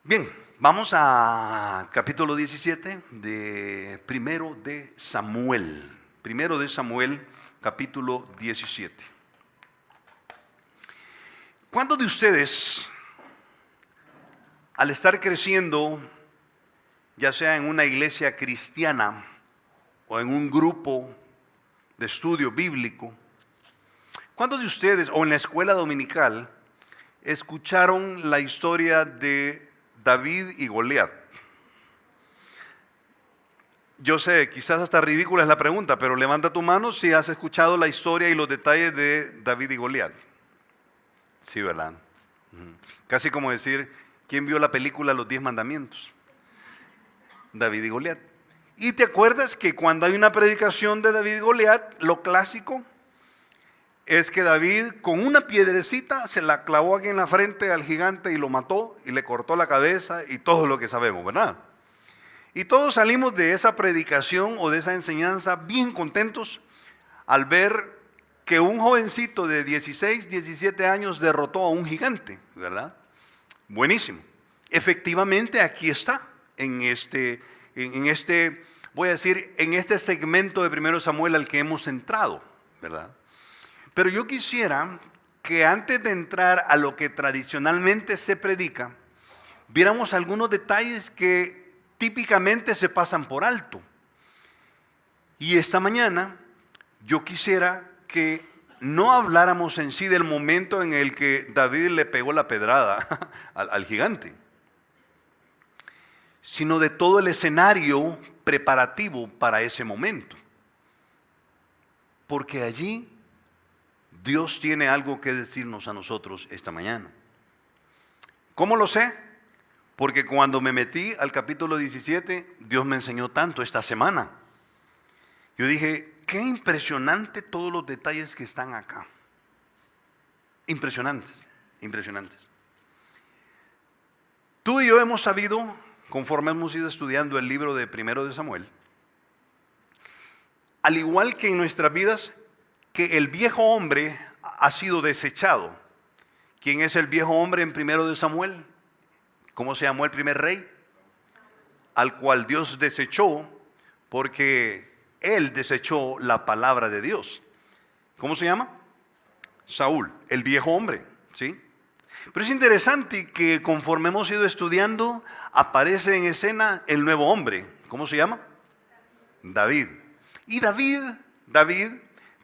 Bien, vamos al capítulo 17 de Primero de Samuel. Primero de Samuel, capítulo 17. ¿Cuántos de ustedes, al estar creciendo, ya sea en una iglesia cristiana o en un grupo de estudio bíblico, cuántos de ustedes, o en la escuela dominical, escucharon la historia de David y Goliat? Yo sé, quizás hasta ridícula es la pregunta, pero levanta tu mano si has escuchado la historia y los detalles de David y Goliat. Sí, ¿verdad? Casi como decir, ¿quién vio la película Los 10 Mandamientos? David y Goliat. ¿Y te acuerdas que cuando hay una predicación de David y Goliat, lo clásico es que David con una piedrecita se la clavó aquí en la frente al gigante y lo mató y le cortó la cabeza y todo lo que sabemos, ¿verdad? Y todos salimos de esa predicación o de esa enseñanza bien contentos al ver que un jovencito de 16, 17 años derrotó a un gigante, ¿verdad? Buenísimo. Efectivamente aquí está, en este, voy a decir, en este segmento de 1 Samuel al que hemos entrado, ¿verdad? Pero yo quisiera que antes de entrar a lo que tradicionalmente se predica, viéramos algunos detalles que típicamente se pasan por alto. Y esta mañana yo quisiera que no habláramos en sí del momento en el que David le pegó la pedrada al gigante, sino de todo el escenario preparativo para ese momento. Porque allí Dios tiene algo que decirnos a nosotros esta mañana. ¿Cómo lo sé? Porque cuando me metí al capítulo 17, Dios me enseñó tanto esta semana. Yo dije, qué impresionante todos los detalles que están acá. Impresionantes, impresionantes. Tú y yo hemos sabido, conforme hemos ido estudiando el libro de Primero de Samuel, al igual que en nuestras vidas, que el viejo hombre ha sido desechado. ¿Quién es el viejo hombre en Primero de Samuel? ¿Cómo se llamó el primer rey? Al cual Dios desechó porque él desechó la palabra de Dios. ¿Cómo se llama? Saúl, el viejo hombre, ¿sí? Pero es interesante que conforme hemos ido estudiando, aparece en escena el nuevo hombre. ¿Cómo se llama? David. Y David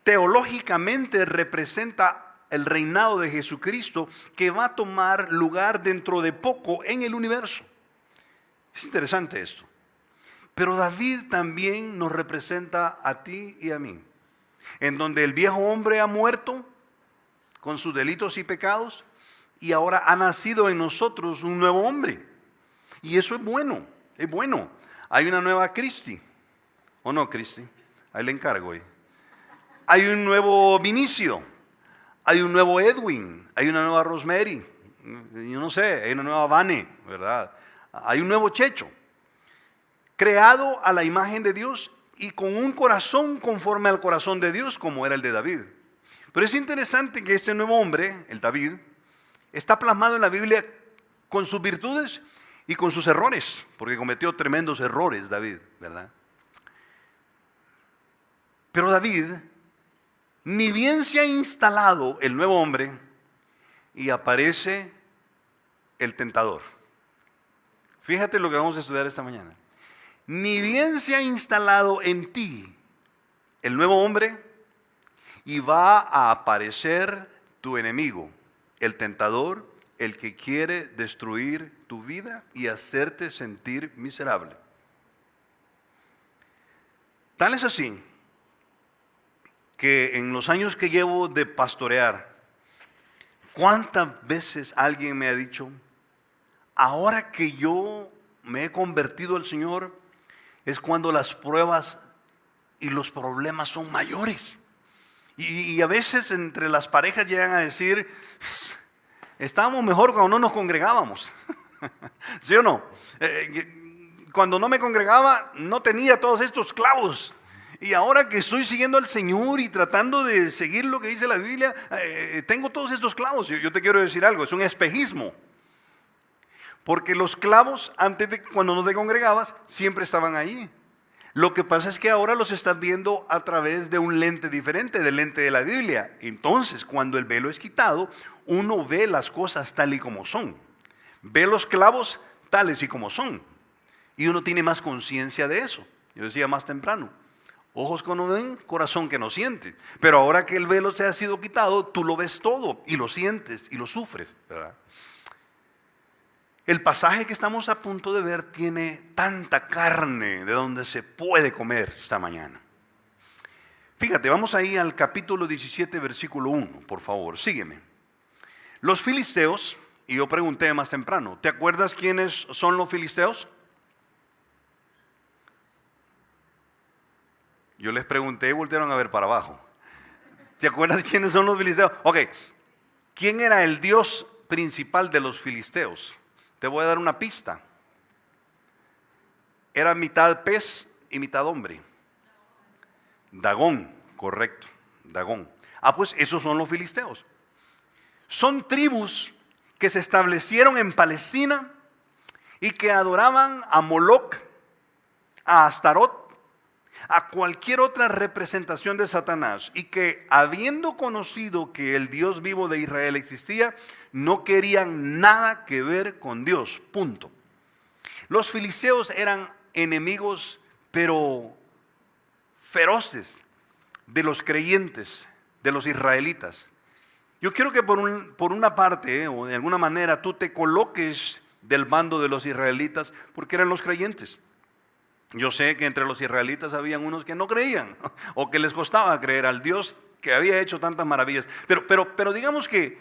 teológicamente representa el reinado de Jesucristo que va a tomar lugar dentro de poco en el universo. Es interesante esto. Pero David también nos representa a ti y a mí, en donde el viejo hombre ha muerto con sus delitos y pecados y ahora ha nacido en nosotros un nuevo hombre. Y eso es bueno, es bueno. Hay una nueva Cristi, ¿o no, Cristi? Ahí le encargo hoy. Hay un nuevo Vinicio, hay un nuevo Edwin, hay una nueva Rosemary, yo no sé, hay una nueva Vane, ¿verdad? Hay un nuevo Checho, creado a la imagen de Dios y con un corazón conforme al corazón de Dios como era el de David. Pero es interesante que este nuevo hombre, el David, está plasmado en la Biblia con sus virtudes y con sus errores, porque cometió tremendos errores David, ¿verdad? Pero David, ni bien se ha instalado el nuevo hombre y aparece el tentador. Fíjate lo que vamos a estudiar esta mañana. Ni bien se ha instalado en ti el nuevo hombre y va a aparecer tu enemigo, el tentador, el que quiere destruir tu vida y hacerte sentir miserable. Tal es así que en los años que llevo de pastorear, ¿cuántas veces alguien me ha dicho, ahora que yo me he convertido al Señor, es cuando las pruebas y los problemas son mayores? Y a veces entre las parejas llegan a decir, estábamos mejor cuando no nos congregábamos. ¿Sí o no? Cuando no me congregaba no tenía todos estos clavos. Y ahora que estoy siguiendo al Señor y tratando de seguir lo que dice la Biblia, tengo todos estos clavos. Yo te quiero decir algo, es un espejismo. Porque los clavos, cuando no te congregabas, siempre estaban ahí. Lo que pasa es que ahora los estás viendo a través de un lente diferente, del lente de la Biblia. Entonces, cuando el velo es quitado, uno ve las cosas tal y como son. Ve los clavos tales y como son. Y uno tiene más conciencia de eso. Yo decía más temprano, ojos que no ven, corazón que no siente. Pero ahora que el velo se ha sido quitado, tú lo ves todo y lo sientes y lo sufres, ¿verdad? El pasaje que estamos a punto de ver tiene tanta carne de donde se puede comer esta mañana. Fíjate, vamos ahí al capítulo 17, versículo 1, por favor, sígueme. Los filisteos, y yo pregunté más temprano, ¿te acuerdas quiénes son los filisteos? Yo les pregunté y voltearon a ver para abajo. ¿Te acuerdas quiénes son los filisteos? Ok, ¿quién era el dios principal de los filisteos? Te voy a dar una pista. Era mitad pez y mitad hombre. Dagón, correcto, Dagón. Pues esos son los filisteos. Son tribus que se establecieron en Palestina y que adoraban a Moloc, a Astarot, a cualquier otra representación de Satanás, y que habiendo conocido que el Dios vivo de Israel existía, no querían nada que ver con Dios, punto. Los filisteos eran enemigos, pero feroces, de los creyentes, de los israelitas. Yo quiero que por una parte, o de alguna manera, tú te coloques del bando de los israelitas, porque eran los creyentes. Yo sé que entre los israelitas habían unos que no creían, o que les costaba creer al Dios que había hecho tantas maravillas. Pero digamos que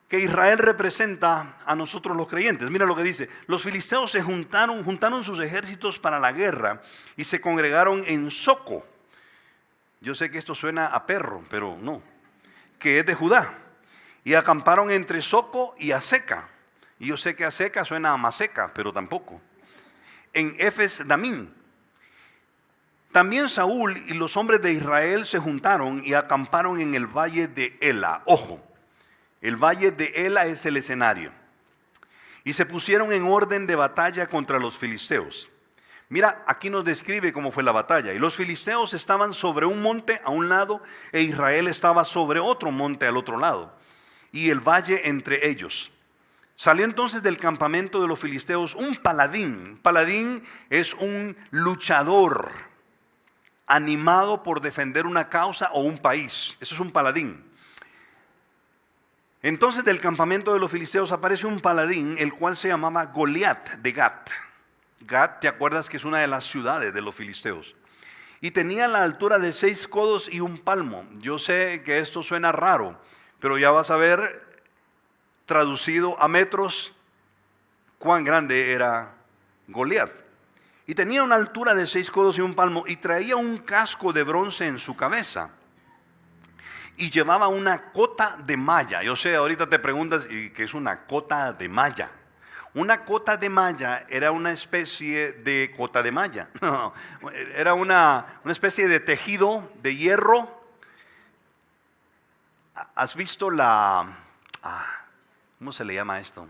Israel representa a nosotros los creyentes. Mira lo que dice: los filisteos se juntaron sus ejércitos para la guerra y se congregaron en Soco. Yo sé que esto suena a perro, pero no, que es de Judá. Y acamparon entre Soco y Aseca. Y yo sé que Aseca suena a Maseca, pero tampoco. En Efes Damín. También Saúl y los hombres de Israel se juntaron y acamparon en el valle de Ela. Ojo, el valle de Ela es el escenario. Y se pusieron en orden de batalla contra los filisteos. Mira, aquí nos describe cómo fue la batalla. Y los filisteos estaban sobre un monte a un lado e Israel estaba sobre otro monte al otro lado. Y el valle entre ellos. Salió entonces del campamento de los filisteos un paladín. Paladín es un luchador animado por defender una causa o un país. Eso es un paladín. Entonces del campamento de los filisteos aparece un paladín, el cual se llamaba Goliat de Gat. Gat, ¿te acuerdas que es una de las ciudades de los filisteos? Y tenía la altura de 6 codos y un palmo. Yo sé que esto suena raro, pero ya vas a ver, traducido a metros, cuán grande era Goliat. Y tenía una altura de 6 codos y un palmo, y traía un casco de bronce en su cabeza. Y llevaba una cota de malla. Yo sé, ahorita te preguntas, ¿y qué es una cota de malla? Una cota de malla era una especie de cota de malla. No, era una especie de tejido de hierro. ¿Has visto ¿cómo se le llama esto?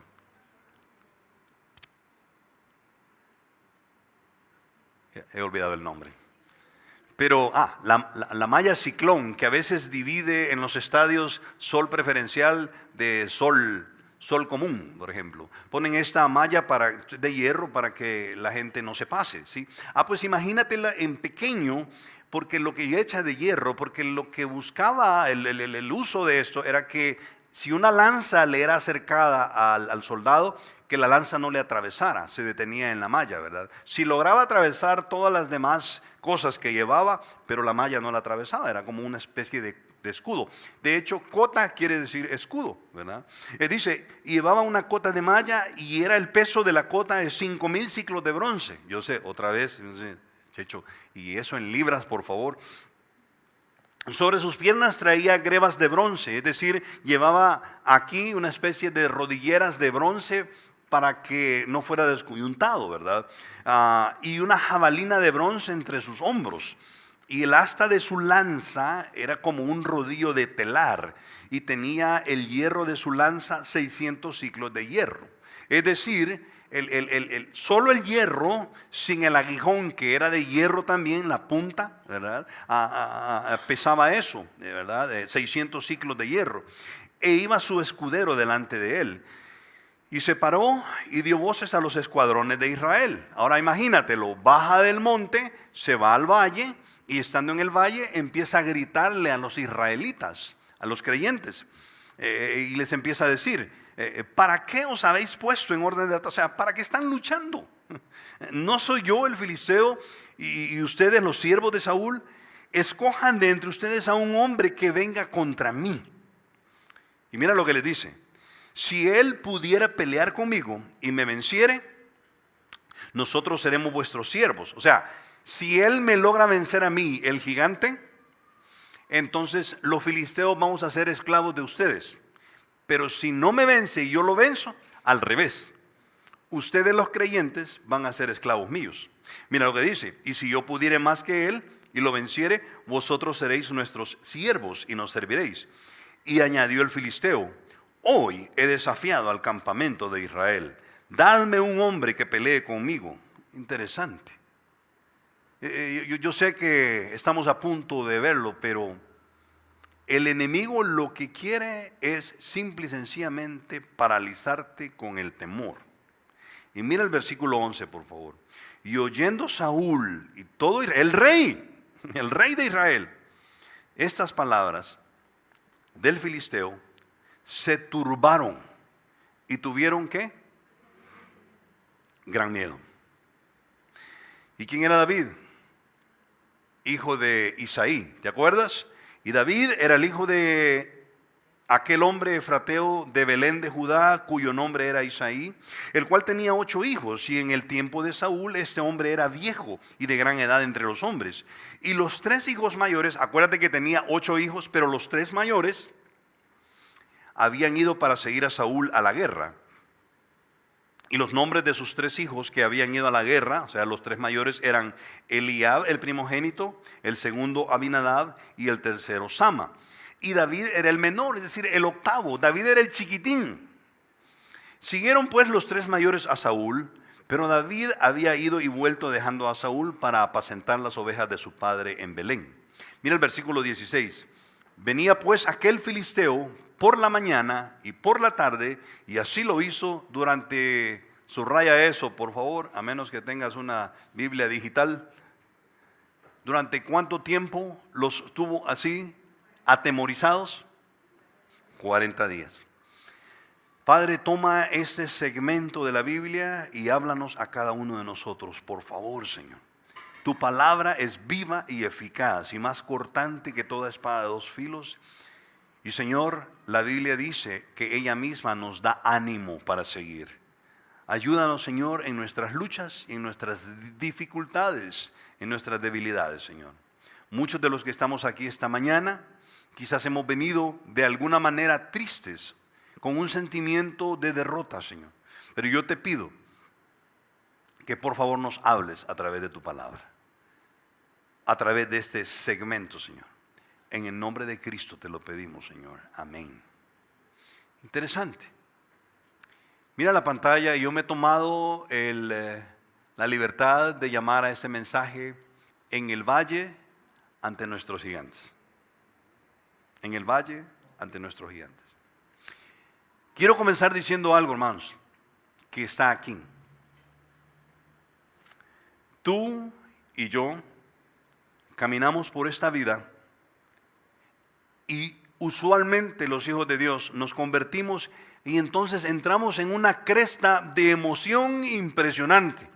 He olvidado el nombre. Pero, la malla ciclón, que a veces divide en los estadios sol preferencial de sol común, por ejemplo. Ponen esta malla de hierro para que la gente no se pase, ¿sí? Pues imagínatela en pequeño, porque lo que echa de hierro, porque lo que buscaba el uso de esto era que si una lanza le era acercada al soldado, que la lanza no le atravesara, se detenía en la malla, ¿verdad? Si lograba atravesar todas las demás cosas que llevaba, pero la malla no la atravesaba, era como una especie de escudo. De hecho, cota quiere decir escudo, ¿verdad? Dice, llevaba una cota de malla y era el peso de la cota de 5,000 ciclos de bronce. Yo sé, otra vez, no sé, Checho, y eso en libras, por favor. Sobre sus piernas traía grebas de bronce, es decir, llevaba aquí una especie de rodilleras de bronce para que no fuera descoyuntado, ¿verdad? Y una jabalina de bronce entre sus hombros. Y el asta de su lanza era como un rodillo de telar, y tenía el hierro de su lanza 600 ciclos de hierro. Es decir, solo el hierro, sin el aguijón que era de hierro también, la punta, ¿verdad? Pesaba eso, ¿verdad? 600 ciclos de hierro. E iba su escudero delante de él. Y se paró y dio voces a los escuadrones de Israel. Ahora imagínatelo, baja del monte, se va al valle y estando en el valle empieza a gritarle a los israelitas, a los creyentes. Y les empieza a decir, ¿para qué os habéis puesto en orden de batalla? O sea, ¿para qué están luchando? ¿No soy yo el filisteo y ustedes los siervos de Saúl? Escojan de entre ustedes a un hombre que venga contra mí. Y mira lo que les dice. Si él pudiera pelear conmigo y me venciere, nosotros seremos vuestros siervos. O sea, si él me logra vencer a mí, el gigante, entonces los filisteos vamos a ser esclavos de ustedes. Pero si no me vence y yo lo venzo, al revés. Ustedes los creyentes van a ser esclavos míos. Mira lo que dice. Y si yo pudiere más que él y lo venciere, vosotros seréis nuestros siervos y nos serviréis. Y añadió el filisteo, hoy he desafiado al campamento de Israel. Dadme un hombre que pelee conmigo. Interesante. Yo sé que estamos a punto de verlo, pero el enemigo lo que quiere es simple y sencillamente paralizarte con el temor. Y mira el versículo 11, por favor. Y oyendo Saúl y todo Israel, el rey de Israel, estas palabras del filisteo, se turbaron y tuvieron ¿qué? Gran miedo. ¿Y quién era David? Hijo de Isaí, ¿te acuerdas? Y David era el hijo de aquel hombre efrateo de Belén de Judá, cuyo nombre era Isaí, el cual tenía 8 hijos, y en el tiempo de Saúl este hombre era viejo y de gran edad entre los hombres. Y los 3 hijos mayores, acuérdate que tenía 8 hijos, pero los 3 mayores habían ido para seguir a Saúl a la guerra. Y los nombres de sus 3 hijos que habían ido a la guerra, o sea, los 3 mayores eran Eliab, el primogénito, el segundo Abinadab y el tercero Sama. Y David era el menor, es decir, el octavo. David era el chiquitín. Siguieron pues los 3 mayores a Saúl, pero David había ido y vuelto dejando a Saúl para apacentar las ovejas de su padre en Belén. Mira el versículo 16. Venía pues aquel filisteo por la mañana y por la tarde, y así lo hizo durante, subraya eso por favor, a menos que tengas una Biblia digital. ¿Durante cuánto tiempo los tuvo así, atemorizados? 40 días. Padre, toma este segmento de la Biblia y háblanos a cada uno de nosotros, por favor, Señor. Tu palabra es viva y eficaz y más cortante que toda espada de 2 filos. Y Señor, la Biblia dice que ella misma nos da ánimo para seguir. Ayúdanos, Señor, en nuestras luchas, en nuestras dificultades, en nuestras debilidades, Señor. Muchos de los que estamos aquí esta mañana, quizás hemos venido de alguna manera tristes, con un sentimiento de derrota, Señor. Pero yo te pido que por favor nos hables a través de tu palabra, a través de este segmento, Señor. En el nombre de Cristo te lo pedimos, Señor. Amén. Interesante. Mira la pantalla, yo me he tomado la libertad de llamar a este mensaje En el valle ante nuestros gigantes. En el valle ante nuestros gigantes. Quiero comenzar diciendo algo, hermanos, que está aquí. Tú y yo caminamos por esta vida y usualmente los hijos de Dios nos convertimos y entonces entramos en una cresta de emoción impresionante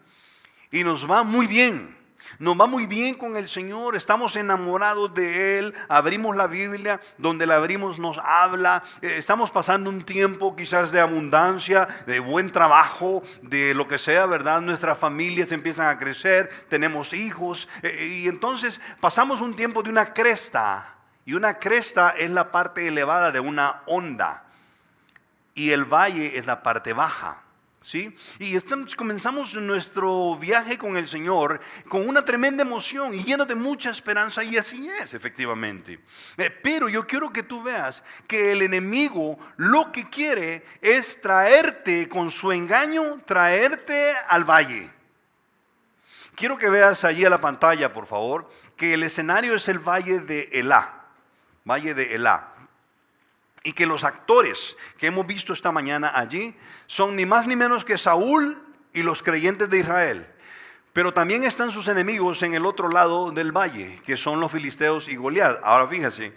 y nos va muy bien. Nos va muy bien con el Señor, estamos enamorados de Él, abrimos la Biblia, donde la abrimos nos habla, estamos pasando un tiempo quizás de abundancia, de buen trabajo, de lo que sea, ¿verdad? Nuestras familias empiezan a crecer, tenemos hijos, y entonces pasamos un tiempo de una cresta, y una cresta es la parte elevada de una onda, y el valle es la parte baja. ¿sí? Y comenzamos nuestro viaje con el Señor con una tremenda emoción y lleno de mucha esperanza, y así es efectivamente. Pero yo quiero que tú veas que el enemigo lo que quiere es traerte con su engaño, traerte al valle. Quiero que veas allí a la pantalla, por favor, que el escenario es el valle de Elá, valle de Elá. Y que los actores que hemos visto esta mañana allí son ni más ni menos que Saúl y los creyentes de Israel. Pero también están sus enemigos en el otro lado del valle, que son los filisteos y Goliat. Ahora fíjate,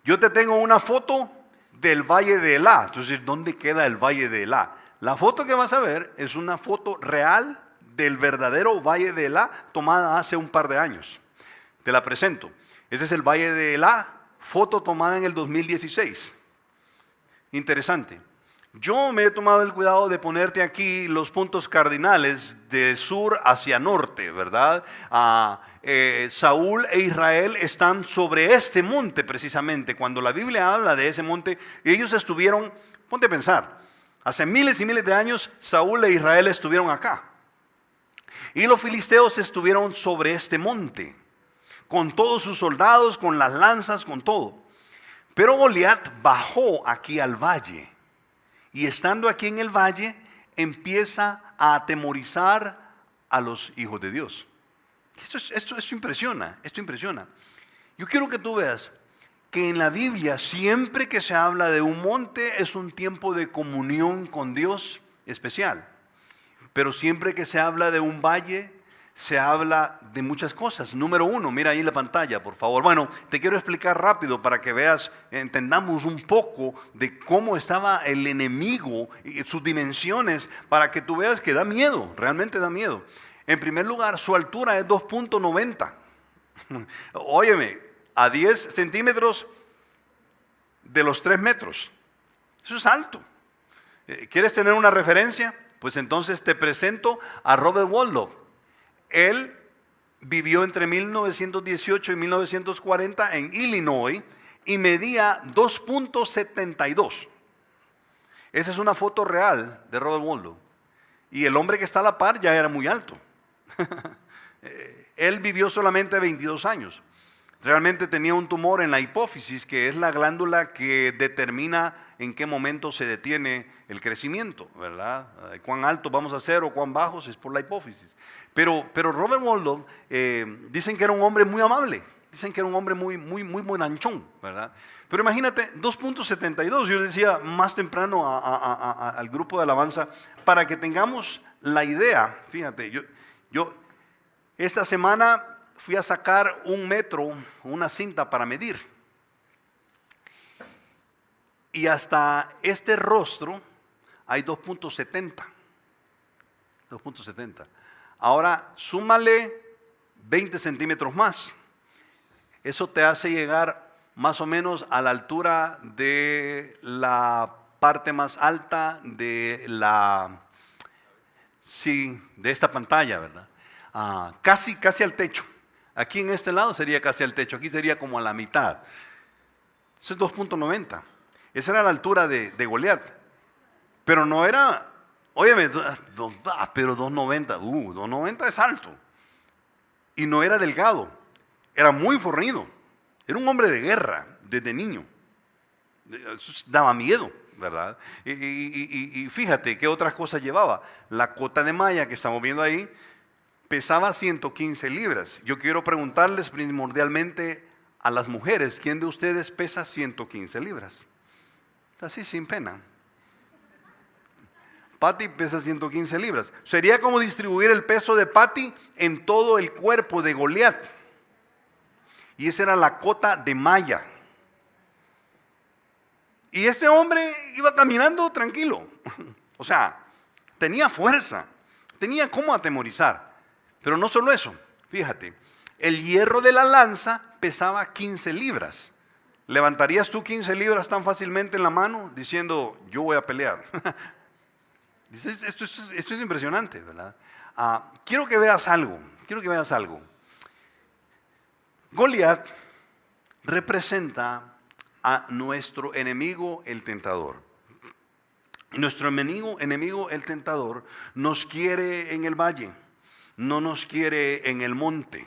yo te tengo una foto del valle de Elá. Entonces, ¿dónde queda el valle de Elá? La foto que vas a ver es una foto real del verdadero valle de Elá, tomada hace un par de años. Te la presento. Ese es el valle de Elá. Foto tomada en el 2016. Interesante. Yo me he tomado el cuidado de ponerte aquí los puntos cardinales de sur hacia norte, ¿verdad? Saúl e Israel están sobre este monte precisamente. Cuando la Biblia habla de ese monte, ellos estuvieron, ponte a pensar, hace miles y miles de años Saúl e Israel estuvieron acá. Y los filisteos estuvieron sobre este monte, con todos sus soldados, con las lanzas, con todo. Pero Goliat bajó aquí al valle. Y estando aquí en el valle, empieza a atemorizar a los hijos de Dios. Esto impresiona, esto impresiona. Yo quiero que tú veas que en la Biblia, siempre que se habla de un monte, es un tiempo de comunión con Dios especial. Pero siempre que se habla de un valle, se habla de muchas cosas. Número uno, mira ahí la pantalla, por favor. Bueno, te quiero explicar rápido para que veas, entendamos un poco de cómo estaba el enemigo y sus dimensiones, para que tú veas que da miedo, realmente da miedo. En primer lugar, su altura es 2.90. Óyeme, a 10 centímetros de los 3 metros. Eso es alto. ¿Quieres tener una referencia? Pues entonces te presento a Robert Wadlow. Él vivió entre 1918 y 1940 en Illinois y medía 2.72. Esa es una foto real de Robert Wadlow. Y el hombre que está a la par ya era muy alto. Él vivió solamente 22 años. Realmente tenía un tumor en la hipófisis, que es la glándula que determina en qué momento se detiene el crecimiento, ¿verdad? Cuán alto vamos a ser o cuán bajos es por la hipófisis. Pero Robert Wadlow, dicen que era un hombre muy amable, dicen que era un hombre muy bonachón, ¿verdad? Pero imagínate, 2.72, yo decía más temprano al grupo de alabanza, para que tengamos la idea. Fíjate, yo esta semana fui a sacar un metro, una cinta para medir. Y hasta este rostro hay 2.70. 2.70. Ahora súmale 20 centímetros más. Eso te hace llegar más o menos a la altura de la parte más alta de de esta pantalla, ¿verdad? Casi al techo. Aquí en este lado sería casi al techo, aquí sería como a la mitad. Eso es 2.90. Esa era la altura de Goliat. Pero no era, óyeme, pero 2.90, 2.90 es alto. Y no era delgado, era muy fornido. Era un hombre de guerra desde niño. Daba miedo, ¿verdad? Y fíjate qué otras cosas llevaba. La cota de malla que estamos viendo ahí pesaba 115 libras. Yo quiero preguntarles primordialmente a las mujeres, ¿quién de ustedes pesa 115 libras? Así sin pena. Patty pesa 115 libras. Sería como distribuir el peso de Patty en todo el cuerpo de Goliat. Y esa era la cota de malla. Y este hombre iba caminando tranquilo. O sea, tenía fuerza, tenía cómo atemorizar. Pero no solo eso, fíjate, el hierro de la lanza pesaba 15 libras. ¿Levantarías tú 15 libras tan fácilmente en la mano diciendo, yo voy a pelear? Esto es impresionante, ¿verdad? Quiero que veas algo, Goliat representa a nuestro enemigo, el tentador. Nuestro enemigo, el tentador, nos quiere en el valle, no nos quiere en el monte.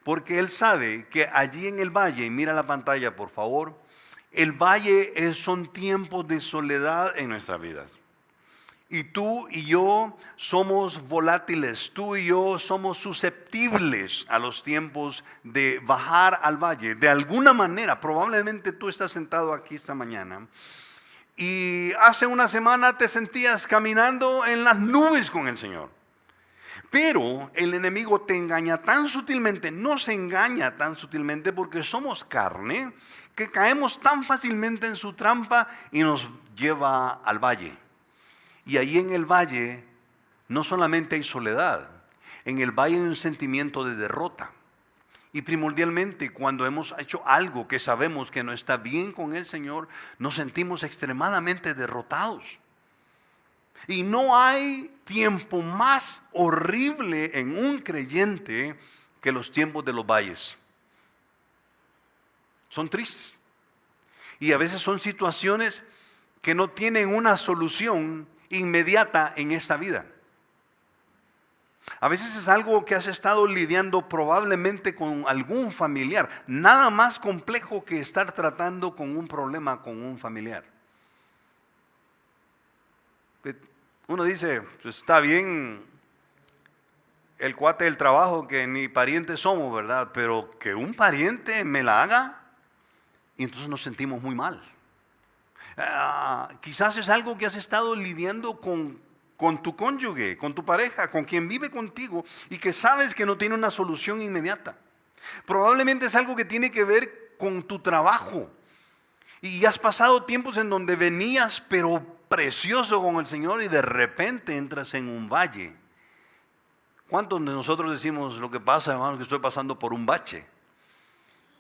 Porque él sabe que allí en el valle, y mira la pantalla por favor, el valle son tiempos de soledad en nuestras vidas. Y tú y yo somos volátiles, tú y yo somos susceptibles a los tiempos de bajar al valle. De alguna manera, probablemente tú estás sentado aquí esta mañana y hace una semana te sentías caminando en las nubes con el Señor. Pero el enemigo te engaña tan sutilmente, nos engaña tan sutilmente porque somos carne, que caemos tan fácilmente en su trampa y nos lleva al valle. Y ahí en el valle no solamente hay soledad, en el valle hay un sentimiento de derrota. Y primordialmente cuando hemos hecho algo que sabemos que no está bien con el Señor, nos sentimos extremadamente derrotados. Y no hay tiempo más horrible en un creyente que los tiempos de los valles. Son tristes. Y a veces son situaciones que no tienen una solución inmediata en esta vida. A veces es algo que has estado lidiando probablemente con algún familiar. Nada más complejo que estar tratando con un problema con un familiar. Uno dice, pues está bien el cuate del trabajo que ni parientes somos, ¿verdad? Pero que un pariente me la haga, y entonces nos sentimos muy mal. Quizás es algo que has estado lidiando con tu cónyuge, con tu pareja, con quien vive contigo y que sabes que no tiene una solución inmediata. Probablemente es algo que tiene que ver con tu trabajo y has pasado tiempos en donde venías pero precioso con el Señor y de repente entras en un valle. ¿Cuántos de nosotros decimos lo que pasa, hermano, que estoy pasando por un bache?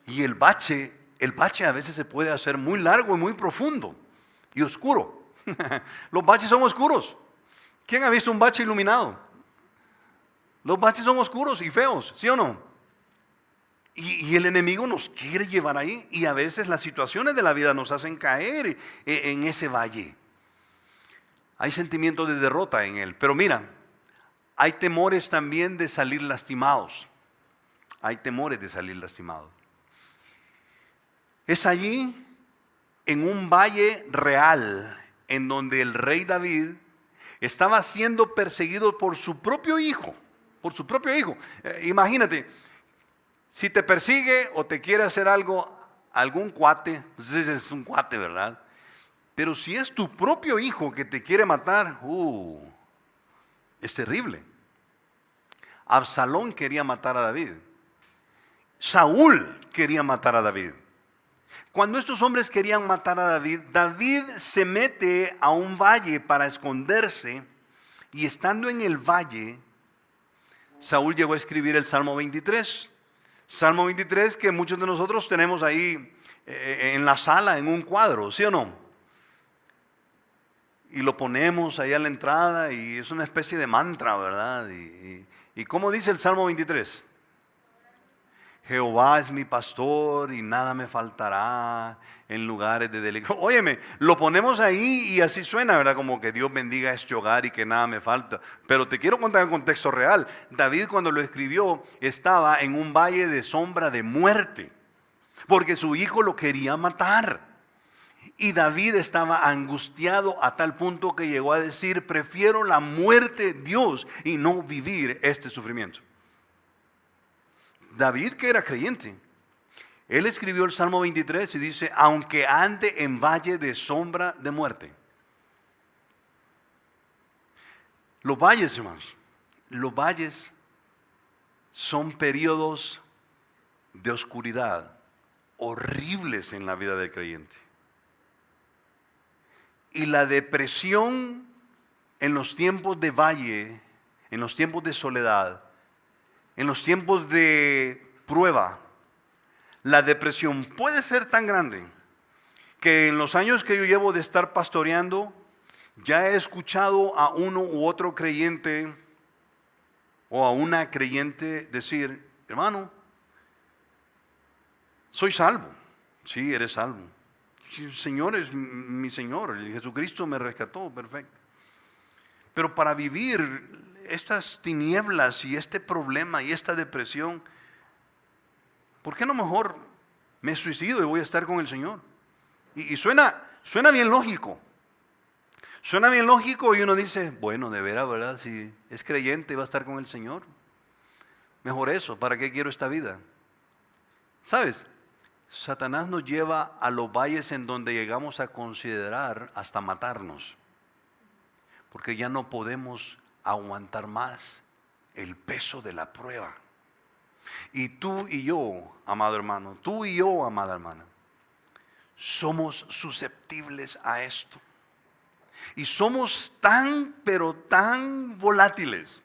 Y el bache a veces se puede hacer muy largo y muy profundo y oscuro. Los baches son oscuros. ¿Quién ha visto un bache iluminado? Los baches son oscuros y feos, ¿sí o no? Y el enemigo nos quiere llevar ahí y a veces las situaciones de la vida nos hacen caer en ese valle. Hay sentimientos de derrota en él, pero mira, hay temores también de salir lastimados. Hay temores de salir lastimados. Es allí, en un valle real, en donde el rey David estaba siendo perseguido por su propio hijo. Por su propio hijo. Imagínate, si te persigue o te quiere hacer algo, algún cuate, pues ese es un cuate, ¿verdad? Pero si es tu propio hijo que te quiere matar, es terrible. Absalón quería matar a David. Saúl quería matar a David. Cuando estos hombres querían matar a David, David se mete a un valle para esconderse y estando en el valle, Saúl llegó a escribir el Salmo 23. Salmo 23 que muchos de nosotros tenemos ahí en la sala, en un cuadro, ¿sí o no? Y lo ponemos ahí a la entrada y es una especie de mantra, ¿verdad? ¿Y cómo dice el Salmo 23? Jehová es mi pastor y nada me faltará en lugares de deleite. Óyeme, lo ponemos ahí y así suena, ¿verdad? Como que Dios bendiga este hogar y que nada me falta. Pero te quiero contar el contexto real. David cuando lo escribió estaba en un valle de sombra de muerte, porque su hijo lo quería matar. Y David estaba angustiado a tal punto que llegó a decir, prefiero la muerte, Dios, y no vivir este sufrimiento. David, que era creyente, él escribió el Salmo 23 y dice, aunque ande en valle de sombra de muerte. Los valles, hermanos, los valles son periodos de oscuridad horribles en la vida del creyente. Y la depresión en los tiempos de valle, en los tiempos de soledad, en los tiempos de prueba, la depresión puede ser tan grande que en los años que yo llevo de estar pastoreando, ya he escuchado a uno u otro creyente o a una creyente decir, hermano, soy salvo. Sí, eres salvo. El Señor es mi Señor, Jesucristo me rescató, perfecto. Pero para vivir estas tinieblas y este problema y esta depresión, ¿por qué no mejor me suicido y voy a estar con el Señor? Y suena bien lógico. Suena bien lógico y uno dice, bueno, de veras, ¿verdad? Si es creyente va a estar con el Señor. Mejor eso, ¿para qué quiero esta vida? ¿Sabes? Satanás nos lleva a los valles en donde llegamos a considerar hasta matarnos. Porque ya no podemos aguantar más el peso de la prueba. Y tú y yo, amado hermano, tú y yo, amada hermana, somos susceptibles a esto. Y somos tan, pero tan volátiles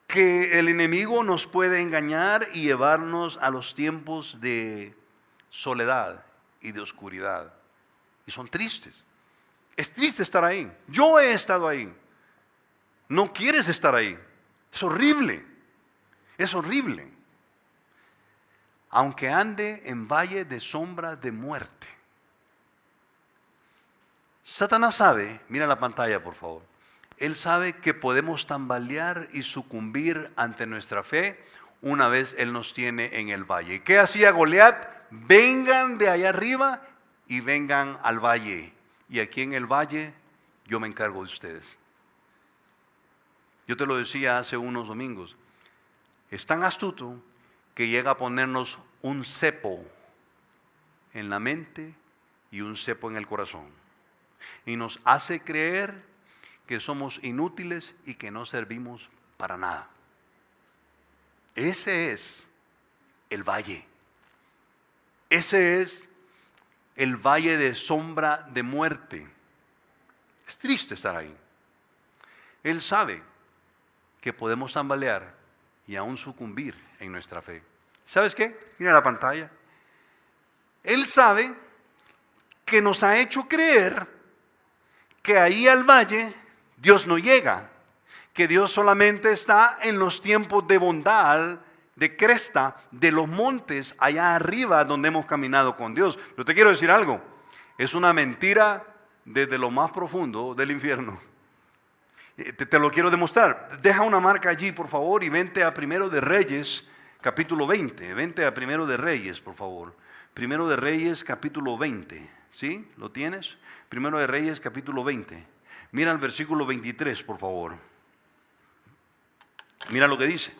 que el enemigo nos puede engañar y llevarnos a los tiempos de soledad y de oscuridad. Y son tristes. Es triste estar ahí. Yo he estado ahí. No quieres estar ahí. Es horrible. Es horrible. Aunque ande en valle de sombra de muerte. Satanás sabe, mira la pantalla por favor. Él sabe que podemos tambalear y sucumbir ante nuestra fe una vez Él nos tiene en el valle. ¿Qué hacía Goliat? Vengan de allá arriba y vengan al valle. Y aquí en el valle yo me encargo de ustedes. Yo te lo decía hace unos domingos. Es tan astuto que llega a ponernos un cepo en la mente y un cepo en el corazón. Y nos hace creer que somos inútiles y que no servimos para nada. Ese es el valle. Ese es el valle de sombra de muerte. Es triste estar ahí. Él sabe que podemos tambalear y aún sucumbir en nuestra fe. ¿Sabes qué? Mira la pantalla. Él sabe que nos ha hecho creer que ahí al valle Dios no llega, que Dios solamente está en los tiempos de bondad, de cresta, de los montes allá arriba donde hemos caminado con Dios. Pero te quiero decir algo, es una mentira desde lo más profundo del infierno. Te lo quiero demostrar. Deja una marca allí por favor y vente a Primero de Reyes capítulo 20. Vente a Primero de Reyes por favor. Primero de Reyes capítulo 20. ¿Sí? ¿Lo tienes? Primero de Reyes capítulo 20. Mira el versículo 23 por favor. Mira lo que dice.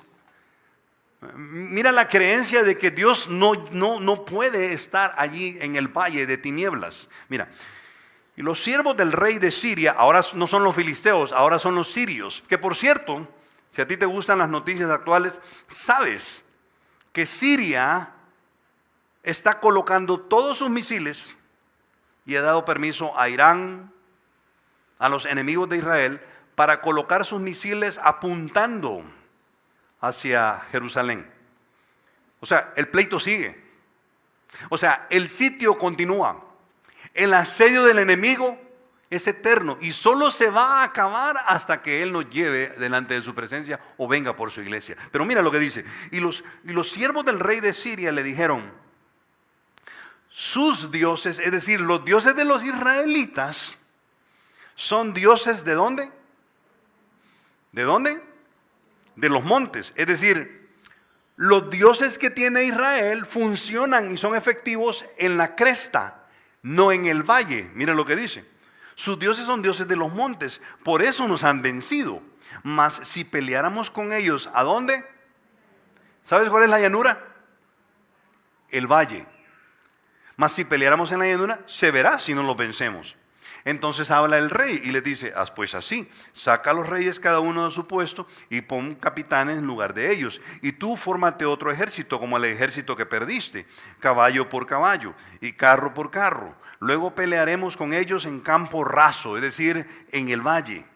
Mira la creencia de que Dios no puede estar allí en el valle de tinieblas. Mira, y los siervos del rey de Siria, ahora no son los filisteos, ahora son los sirios. Que por cierto, si a ti te gustan las noticias actuales, sabes que Siria está colocando todos sus misiles y ha dado permiso a Irán, a los enemigos de Israel, para colocar sus misiles apuntando hacia Jerusalén. O sea, el pleito sigue. O sea, el sitio continúa. El asedio del enemigo es eterno y solo se va a acabar hasta que Él nos lleve delante de su presencia o venga por su iglesia. Pero mira lo que dice. Y los siervos del rey de Siria le dijeron, sus dioses, es decir, los dioses de los israelitas, son dioses ¿de dónde? ¿De dónde? De los montes. Es decir, los dioses que tiene Israel funcionan y son efectivos en la cresta, no en el valle. Mira lo que dice. Sus dioses son dioses de los montes, por eso nos han vencido. Mas si peleáramos con ellos, ¿a dónde? ¿Sabes cuál es la llanura? El valle. Mas si peleáramos en la llanura, se verá si no los vencemos. Entonces habla el rey y les dice, haz pues así, saca a los reyes cada uno de su puesto y pon capitanes en lugar de ellos. Y tú fórmate otro ejército como el ejército que perdiste, caballo por caballo y carro por carro. Luego pelearemos con ellos en campo raso, es decir, en el valle.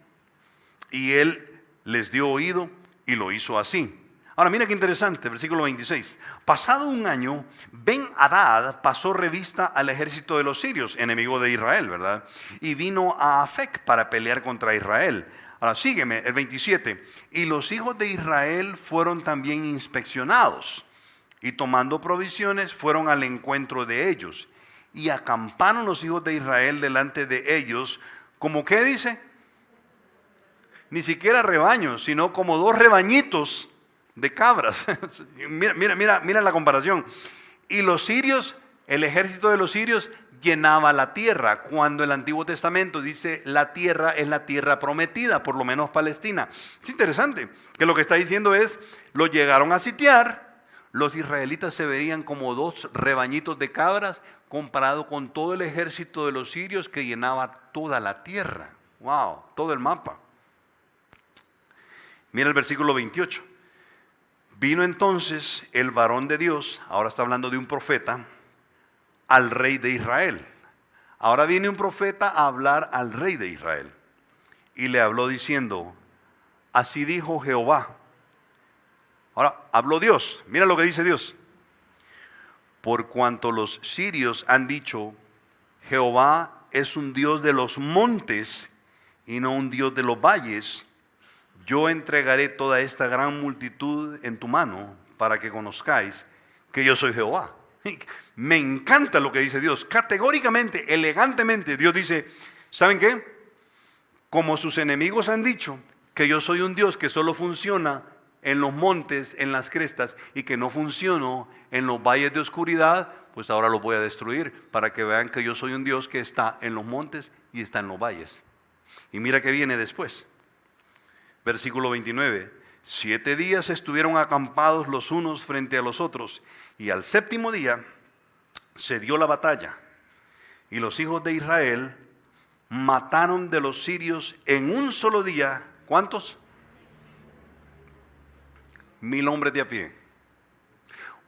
Y él les dio oído y lo hizo así. Ahora mira qué interesante, versículo 26. Pasado un año, Ben-Hadad pasó revista al ejército de los sirios, enemigo de Israel, ¿verdad? Y vino a Afec para pelear contra Israel. Ahora sígueme, el 27. Y los hijos de Israel fueron también inspeccionados y tomando provisiones fueron al encuentro de ellos. Y acamparon los hijos de Israel delante de ellos, ¿como qué dice? Ni siquiera rebaños, sino como dos rebañitos de cabras. Mira la comparación. Y los sirios, el ejército de los sirios llenaba la tierra, cuando el Antiguo Testamento dice la tierra es la tierra prometida, por lo menos Palestina. Es interesante que lo que está diciendo es, lo llegaron a sitiar, los israelitas se veían como dos rebañitos de cabras comparado con todo el ejército de los sirios que llenaba toda la tierra. Wow, todo el mapa. Mira el versículo 28. Vino entonces el varón de Dios, ahora está hablando de un profeta, al rey de Israel. Ahora viene un profeta a hablar al rey de Israel. Y le habló diciendo, así dijo Jehová. Ahora habló Dios, mira lo que dice Dios. Por cuanto los sirios han dicho, Jehová es un Dios de los montes y no un Dios de los valles, yo entregaré toda esta gran multitud en tu mano para que conozcáis que yo soy Jehová. Me encanta lo que dice Dios. Categóricamente, elegantemente, Dios dice, ¿saben qué? Como sus enemigos han dicho que yo soy un Dios que solo funciona en los montes, en las crestas, y que no funciono en los valles de oscuridad, pues ahora lo voy a destruir para que vean que yo soy un Dios que está en los montes y está en los valles. Y mira que viene después. Versículo 29, 7 días estuvieron acampados los unos frente a los otros, y al séptimo día se dio la batalla, y los hijos de Israel mataron de los sirios en un solo día, ¿cuántos? 1000 hombres de a pie.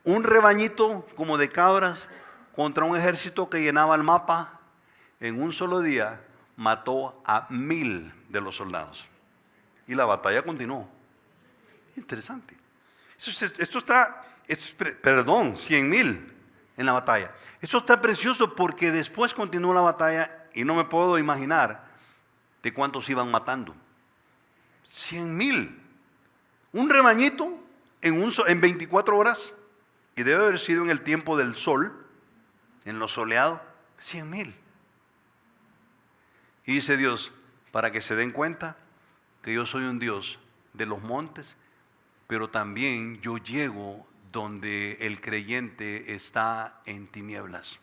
Un rebañito como de cabras contra un ejército que llenaba el mapa, en un solo día mató a 1000 de los soldados. Y la batalla continuó. Interesante. Esto está, 100,000 en la batalla. Esto está precioso porque después continuó la batalla y no me puedo imaginar de cuántos iban matando. 100,000. Un rebañito en 24 horas, y debe haber sido en el tiempo del sol, en lo soleado, 100,000. Y dice Dios, para que se den cuenta que yo soy un Dios de los montes, pero también yo llego donde el creyente está en tinieblas,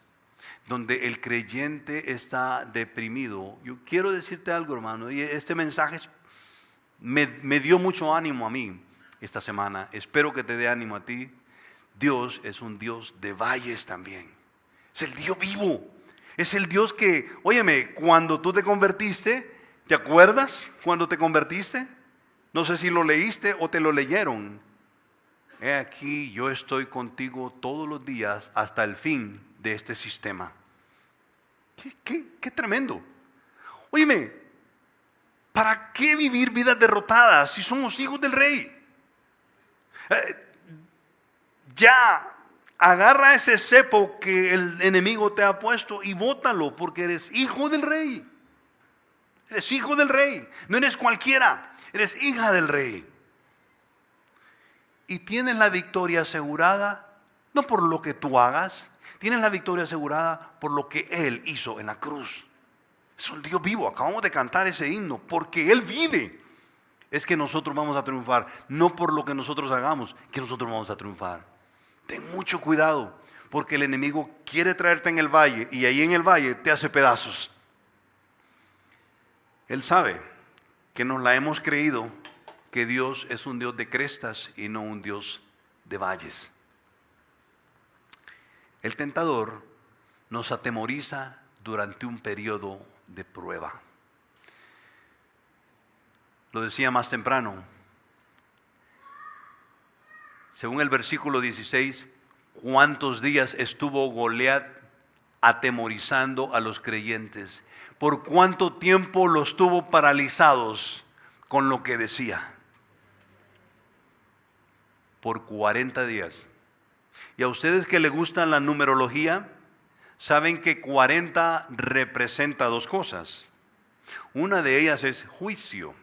donde el creyente está deprimido. Yo quiero decirte algo, hermano, y este mensaje me dio mucho ánimo a mí esta semana. Espero que te dé ánimo a ti. Dios es un Dios de valles también. Es el Dios vivo. Es el Dios que, óyeme, cuando tú te convertiste, ¿te acuerdas cuando te convertiste? No sé si lo leíste o te lo leyeron. He aquí, yo estoy contigo todos los días hasta el fin de este sistema. Qué tremendo. Óyeme, ¿para qué vivir vidas derrotadas si somos hijos del Rey? Ya, agarra ese cepo que el enemigo te ha puesto y bótalo, porque eres hijo del Rey. Eres hijo del Rey, no eres cualquiera, eres hija del Rey. Y tienes la victoria asegurada, no por lo que tú hagas, tienes la victoria asegurada por lo que Él hizo en la cruz. Es un Dios vivo, acabamos de cantar ese himno, porque Él vive. Es que nosotros vamos a triunfar, no por lo que nosotros hagamos, que nosotros vamos a triunfar. Ten mucho cuidado, porque el enemigo quiere traerte en el valle, y ahí en el valle te hace pedazos. Él sabe que nos la hemos creído, que Dios es un Dios de crestas y no un Dios de valles. El tentador nos atemoriza durante un periodo de prueba. Lo decía más temprano. Según el versículo 16, ¿cuántos días estuvo Goliat atemorizando a los creyentes? ¿Por cuánto tiempo los tuvo paralizados con lo que decía? Por 40 días. Y a ustedes que les gusta la numerología, saben que 40 representa dos cosas. Una de ellas es juicio,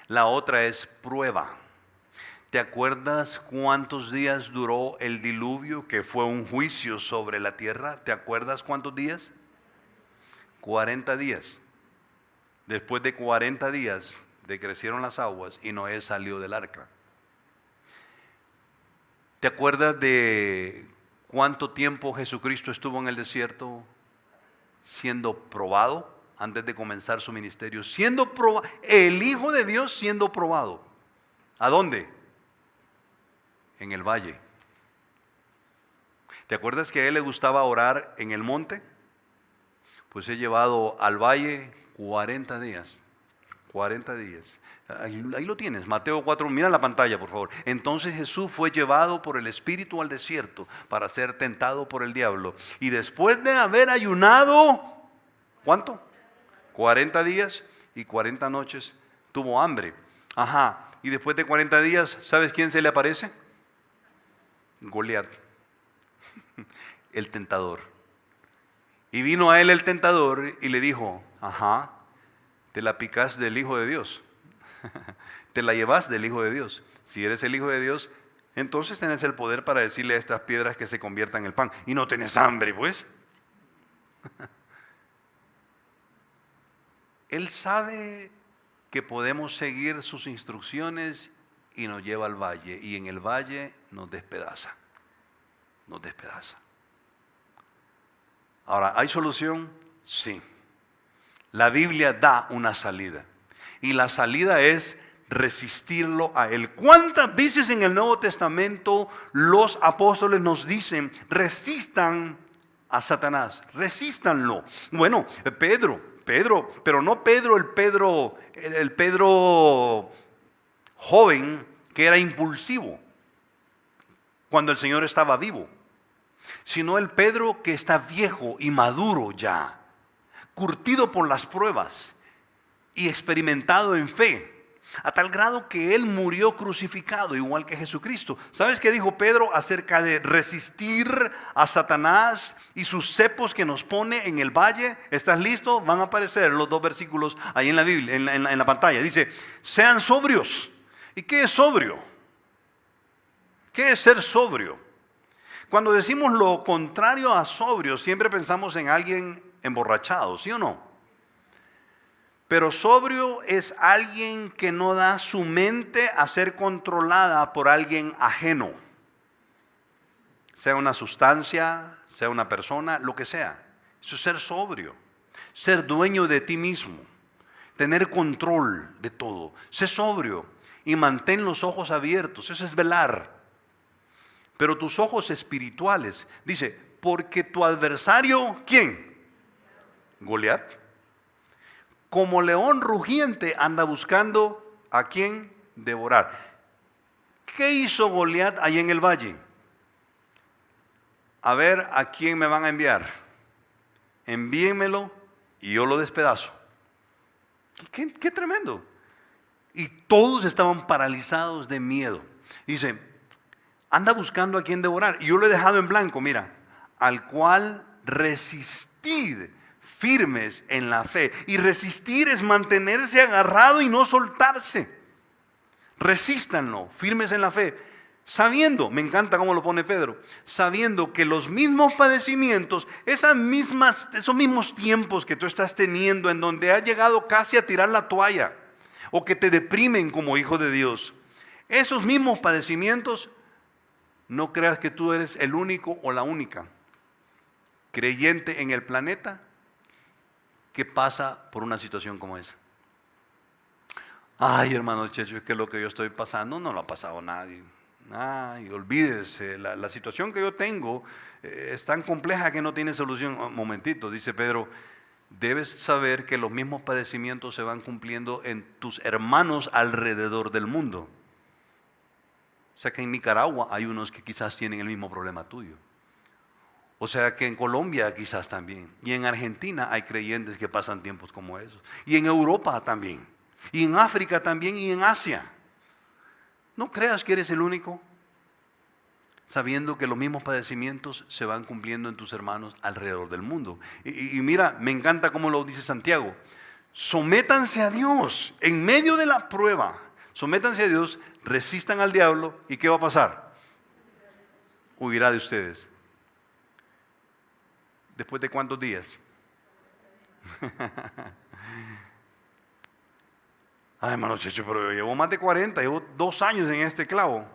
la otra es prueba. ¿Te acuerdas cuántos días duró el diluvio, que fue un juicio sobre la tierra? ¿Te acuerdas cuántos días? 40 días. Después de 40 días decrecieron las aguas y Noé salió del arca. ¿Te acuerdas de cuánto tiempo Jesucristo estuvo en el desierto siendo probado antes de comenzar su ministerio? Siendo probado, el Hijo de Dios siendo probado. ¿A dónde? En el valle. ¿Te acuerdas que a él le gustaba orar en el monte? Pues he llevado al valle 40 días. 40 días. Ahí lo tienes, Mateo 4, mira la pantalla por favor. Entonces Jesús fue llevado por el Espíritu al desierto para ser tentado por el diablo. Y después de haber ayunado, ¿cuánto? 40 días y 40 noches tuvo hambre. Ajá, y después de 40 días, ¿sabes quién se le aparece? Goliat, el tentador. Y vino a él el tentador y le dijo, ajá, te la picas del Hijo de Dios. Te la llevas del Hijo de Dios. Si eres el Hijo de Dios, entonces tenés el poder para decirle a estas piedras que se conviertan en pan. Y no tenés hambre, pues. Él sabe que podemos seguir sus instrucciones y nos lleva al valle. Y en el valle nos despedaza. Nos despedaza. Ahora, ¿hay solución? Sí. La Biblia da una salida. Y la salida es resistirlo a Él. ¿Cuántas veces en el Nuevo Testamento los apóstoles nos dicen, resistan a Satanás, resístanlo? Bueno, Pedro, pero no Pedro, el Pedro joven que era impulsivo cuando el Señor estaba vivo, sino el Pedro que está viejo y maduro ya, curtido por las pruebas y experimentado en fe, a tal grado que él murió crucificado igual que Jesucristo. ¿Sabes qué dijo Pedro acerca de resistir a Satanás y sus cepos que nos pone en el valle? ¿Estás listo? Van a aparecer los dos versículos ahí en la Biblia, en la pantalla. Dice, sean sobrios. ¿Y qué es sobrio? ¿Qué es ser sobrio? Cuando decimos lo contrario a sobrio, siempre pensamos en alguien emborrachado, ¿sí o no? Pero sobrio es alguien que no da su mente a ser controlada por alguien ajeno. Sea una sustancia, sea una persona, lo que sea. Eso es ser sobrio. Ser dueño de ti mismo. Tener control de todo. Sé sobrio y mantén los ojos abiertos. Eso es velar. Pero tus ojos espirituales, dice, porque tu adversario, ¿quién? Goliat. Como león rugiente anda buscando a quién devorar. ¿Qué hizo Goliat ahí en el valle? A ver a quién me van a enviar. Envíenmelo y yo lo despedazo. Qué tremendo. Y todos estaban paralizados de miedo. Dice, anda buscando a quién devorar. Y yo lo he dejado en blanco, mira. Al cual resistid firmes en la fe. Y resistir es mantenerse agarrado y no soltarse. Resístanlo, firmes en la fe. Sabiendo, me encanta cómo lo pone Pedro, sabiendo que los mismos padecimientos, esos mismos tiempos que tú estás teniendo en donde has llegado casi a tirar la toalla o que te deprimen como hijo de Dios, esos mismos padecimientos, no creas que tú eres el único o la única creyente en el planeta que pasa por una situación como esa. Ay, hermano Checho, es que lo que yo estoy pasando no lo ha pasado nadie. Ay, olvídese, la situación que yo tengo es tan compleja que no tiene solución. Un momentito, dice Pedro, debes saber que los mismos padecimientos se van cumpliendo en tus hermanos alrededor del mundo. O sea que en Nicaragua hay unos que quizás tienen el mismo problema tuyo. O sea que en Colombia quizás también. Y en Argentina hay creyentes que pasan tiempos como esos. Y en Europa también. Y en África también y en Asia. No creas que eres el único. Sabiendo que los mismos padecimientos se van cumpliendo en tus hermanos alrededor del mundo. Y mira, me encanta cómo lo dice Santiago. Sométanse a Dios en medio de la prueba. Sométanse a Dios, resistan al diablo, ¿y qué va a pasar? Huirá de ustedes. ¿Después de cuántos días? Ay, hermano Checho, pero yo llevo más de 40, llevo 2 años en este clavo.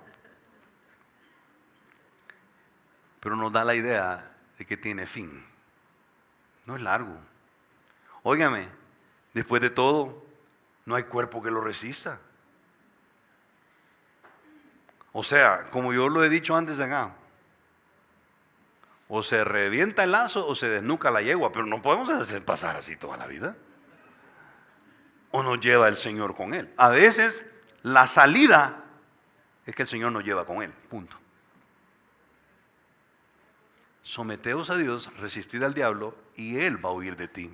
Pero nos da la idea de que tiene fin. No es largo. Óigame, después de todo, no hay cuerpo que lo resista. O sea, como yo lo he dicho antes acá, o se revienta el lazo o se desnuca la yegua, pero no podemos hacer pasar así toda la vida. O nos lleva el Señor con Él. A veces la salida es que el Señor nos lleva con Él, punto. Someteos a Dios, resistid al diablo y Él va a huir de ti.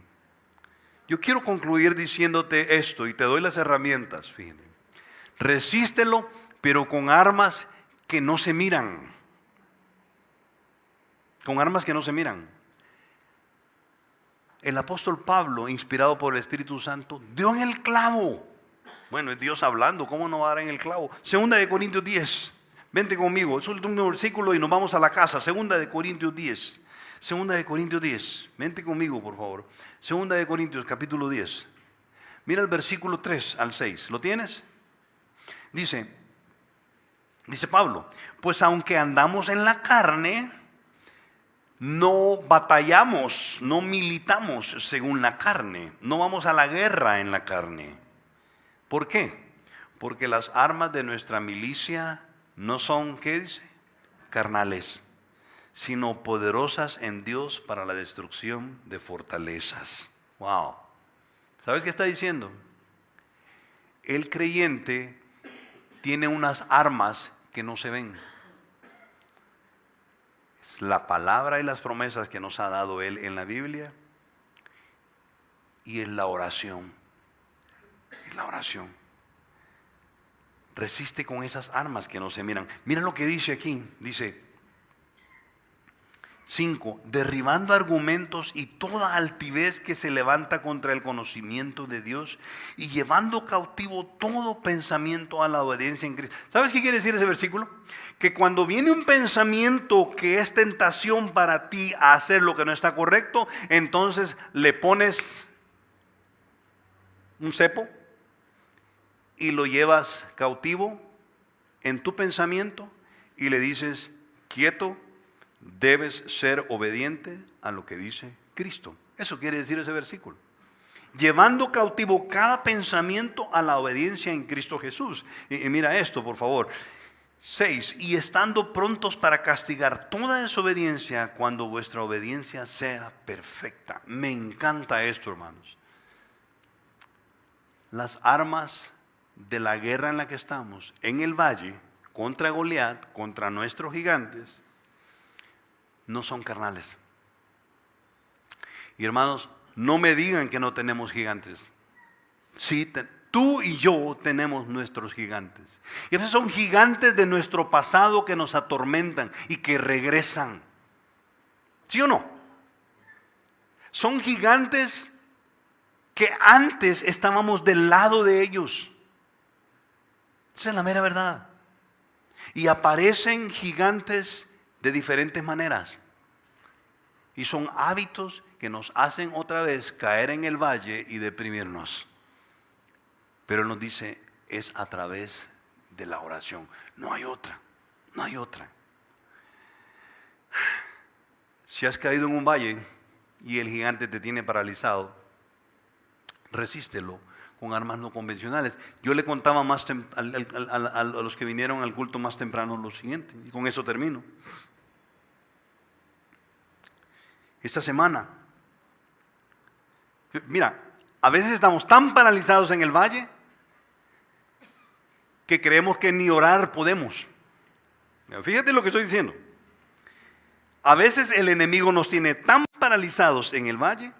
Yo quiero concluir diciéndote esto y te doy las herramientas, fíjense. Resístelo, pero con armas que no se miran. Con armas que no se miran. El apóstol Pablo, inspirado por el Espíritu Santo, dio en el clavo. Bueno, es Dios hablando, ¿cómo no va a dar en el clavo? 2 Corintios 10. Vente conmigo, es el último versículo y nos vamos a la casa. 2 Corintios 10. 2 Corintios 10. Vente conmigo, por favor. 2 Corintios, capítulo 10. Mira el versículo 3 al 6. ¿Lo tienes? Dice Pablo, pues aunque andamos en la carne, no batallamos, no militamos según la carne. No vamos a la guerra en la carne. ¿Por qué? Porque las armas de nuestra milicia no son, ¿qué dice? Carnales, sino poderosas en Dios para la destrucción de fortalezas. Wow. ¿Sabes qué está diciendo? El creyente tiene unas armas que no se ven. Es la palabra y las promesas que nos ha dado Él en la Biblia y en la oración. En la oración. Resiste con esas armas que no se miran. Mira lo que dice aquí. Dice 5. Derribando argumentos y toda altivez que se levanta contra el conocimiento de Dios y llevando cautivo todo pensamiento a la obediencia en Cristo. ¿Sabes qué quiere decir ese versículo? Que cuando viene un pensamiento que es tentación para ti a hacer lo que no está correcto, entonces le pones un cepo y lo llevas cautivo en tu pensamiento y le dices, quieto, debes ser obediente a lo que dice Cristo. Eso quiere decir ese versículo. Llevando cautivo cada pensamiento a la obediencia en Cristo Jesús. Y mira esto, por favor. 6. Y estando prontos para castigar toda desobediencia cuando vuestra obediencia sea perfecta. Me encanta esto, hermanos. Las armas de la guerra en la que estamos, en el valle, contra Goliat, contra nuestros gigantes, no son carnales. Y hermanos, no me digan que no tenemos gigantes. Sí, tú y yo tenemos nuestros gigantes. Y esos son gigantes de nuestro pasado que nos atormentan y que regresan. ¿Sí o no? Son gigantes que antes estábamos del lado de ellos. Esa es la mera verdad. Y aparecen gigantes de diferentes maneras. Y son hábitos que nos hacen otra vez caer en el valle y deprimirnos. Pero nos dice, es a través de la oración. No hay otra, no hay otra. Si has caído en un valle y el gigante te tiene paralizado, resístelo con armas no convencionales. Yo le contaba a los que vinieron al culto más temprano lo siguiente, y con eso termino. Esta semana, mira, a veces estamos tan paralizados en el valle que creemos que ni orar podemos. Fíjate lo que estoy diciendo. A veces el enemigo nos tiene tan paralizados en el valle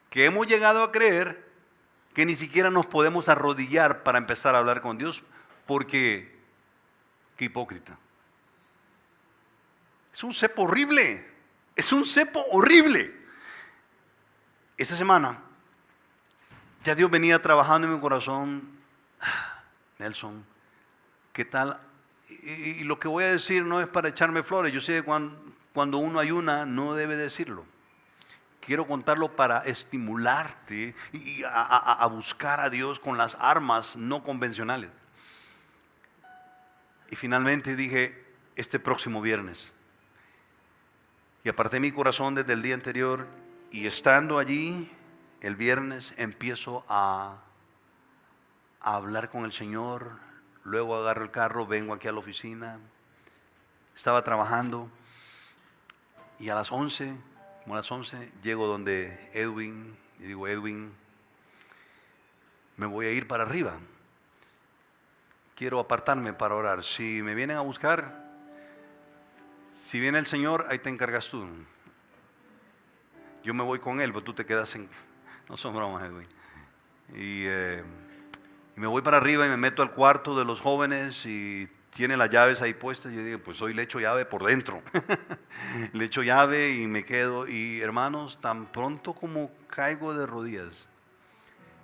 que hemos llegado a creer que ni siquiera nos podemos arrodillar para empezar a hablar con Dios, porque qué hipócrita. Es un cepo horrible, es un cepo horrible. Esa semana ya Dios venía trabajando en mi corazón Nelson, ¿qué tal? Y lo que voy a decir no es para echarme flores. Yo sé que cuando uno ayuna no debe decirlo. Quiero contarlo para estimularte y a buscar a Dios con las armas no convencionales. Y finalmente dije, este próximo viernes. Y aparté mi corazón desde el día anterior y estando allí el viernes empiezo a hablar con el Señor. Luego agarro el carro, vengo aquí a la oficina. Estaba trabajando y a las 11, como a las 11, llego donde Edwin y digo, Edwin, me voy a ir para arriba. Quiero apartarme para orar. Si me vienen a buscar, si viene el Señor, ahí te encargas tú. Yo me voy con Él, pero tú te quedas en... No son bromas, Edwin. Y me voy para arriba y me meto al cuarto de los jóvenes y tiene las llaves ahí puestas. Yo digo, pues hoy le echo llave por dentro. Le echo llave y me quedo. Y hermanos, tan pronto como caigo de rodillas,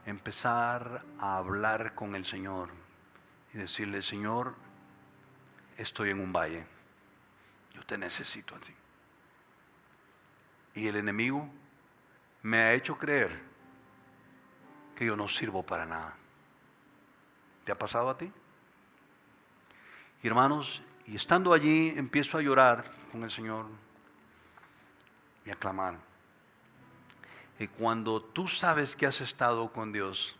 empezar a hablar con el Señor y decirle, Señor, estoy en un valle. Yo te necesito a ti. Y el enemigo me ha hecho creer que yo no sirvo para nada. ¿Te ha pasado a ti? Y hermanos, y estando allí empiezo a llorar con el Señor y a clamar. Y cuando tú sabes que has estado con Dios,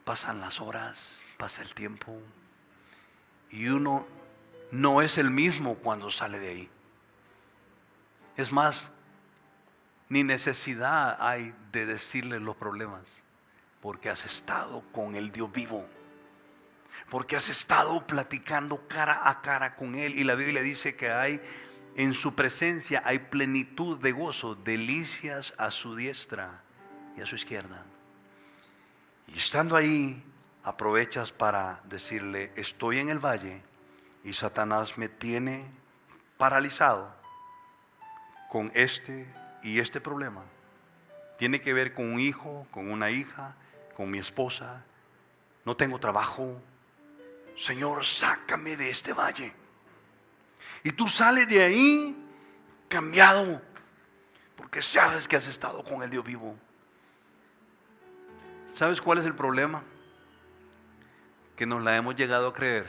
pasan las horas, pasa el tiempo y uno no es el mismo cuando sale de ahí. Es más, ni necesidad hay de decirle los problemas, porque has estado con el Dios vivo, porque has estado platicando cara a cara con Él. Y la Biblia dice que hay en su presencia hay plenitud de gozo, delicias a su diestra y a su izquierda. Y estando ahí, aprovechas para decirle, estoy en el valle y Satanás me tiene paralizado con este y este problema. Tiene que ver con un hijo, con una hija, con mi esposa. No tengo trabajo. Señor, sácame de este valle. Y tú sales de ahí cambiado, porque sabes que has estado con el Dios vivo. ¿Sabes cuál es el problema? Que nos la hemos llegado a creer,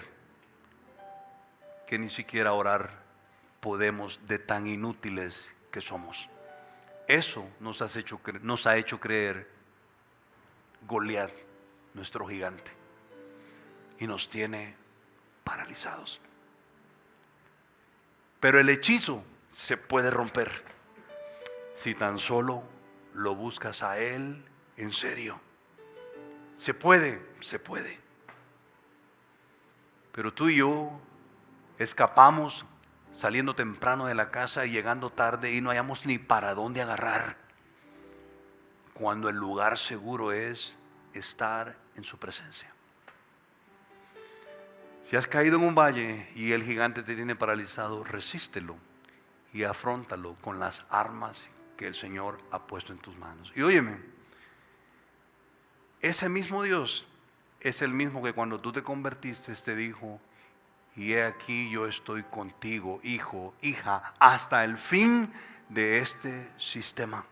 que ni siquiera orar podemos de tan inútiles que somos. Eso nos ha hecho creer Goliat, nuestro gigante, y nos tiene paralizados. Pero el hechizo se puede romper si tan solo lo buscas a Él en serio. Se puede. Pero tú y yo escapamos saliendo temprano de la casa y llegando tarde y no hayamos ni para dónde agarrar, cuando el lugar seguro es estar en su presencia. Si has caído en un valle y el gigante te tiene paralizado, resístelo y afróntalo con las armas que el Señor ha puesto en tus manos. Y óyeme, ese mismo Dios es el mismo que cuando tú te convertiste te dijo, y he aquí yo estoy contigo, hijo, hija, hasta el fin de este sistema.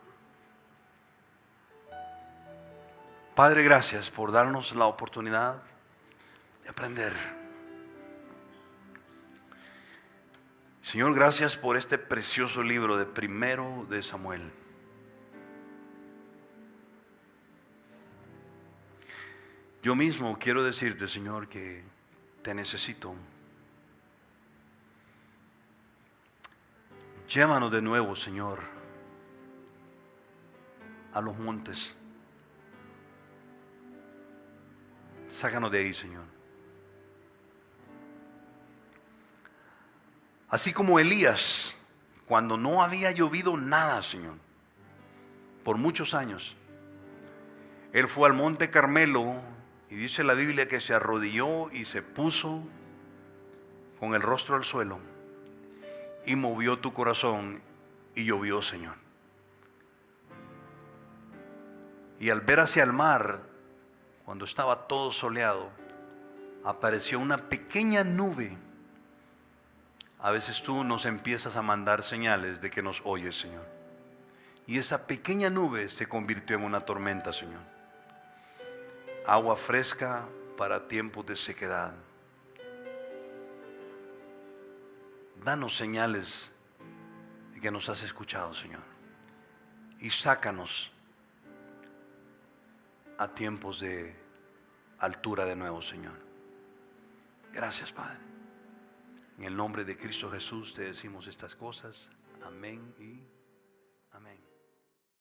Padre, gracias por darnos la oportunidad de aprender. Señor, gracias por este precioso libro de Primero de Samuel. Yo mismo quiero decirte, Señor, que te necesito. Llévanos de nuevo, Señor, a los montes. Sácanos de ahí, Señor. Así como Elías, cuando no había llovido nada, Señor, por muchos años, él fue al monte Carmelo y dice la Biblia que se arrodilló y se puso con el rostro al suelo y movió tu corazón y llovió, Señor. Y al ver hacia el mar, cuando estaba todo soleado, apareció una pequeña nube. A veces tú nos empiezas a mandar señales de que nos oyes, Señor. Y esa pequeña nube se convirtió en una tormenta, Señor. Agua fresca para tiempos de sequedad. Danos señales de que nos has escuchado, Señor. Y sácanos a tiempos de altura de nuevo, Señor. Gracias, Padre. En el nombre de Cristo Jesús te decimos estas cosas. Amén y amén.